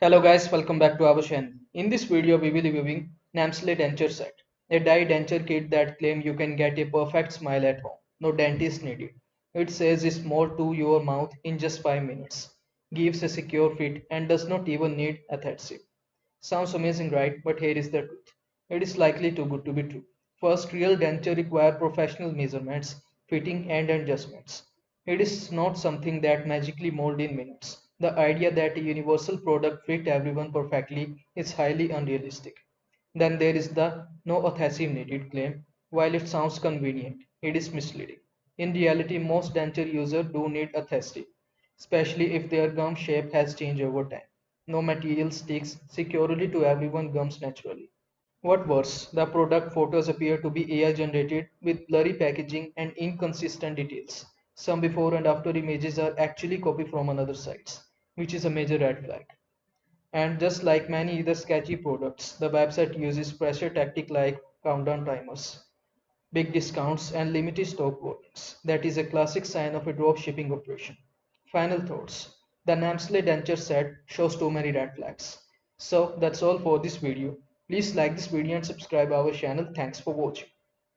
Hello guys, welcome back to our channel. In this video, we will be reviewing Neslemy Denture Set, a dye denture kit that claims you can get a perfect smile at home. No dentist needed. It says it's more to your mouth in just 5 minutes, gives a secure fit, and does not even need adhesive. Sounds amazing, right? But here is the truth. It is likely too good to be true. First, real denture require professional measurements, fitting, and adjustments. It is not something that magically mold in minutes. The idea that a universal product fit everyone perfectly is highly unrealistic. Then there is the no adhesive needed claim. While it sounds convenient, it is misleading. In reality, most denture users do need adhesive, especially if their gum shape has changed over time. No material sticks securely to everyone's gums naturally. What worse, the product photos appear to be AI generated with blurry packaging and inconsistent details. Some before and after images are actually copied from another sites, which is a major red flag. And just like many other sketchy products, the website uses pressure tactic like countdown timers, big discounts, and limited stock volumes. That is a classic sign of a drop shipping operation. Final thoughts. The Neslemy Denture Set shows too many red flags. So that's all for this video. Please like this video and subscribe our channel. Thanks for watching.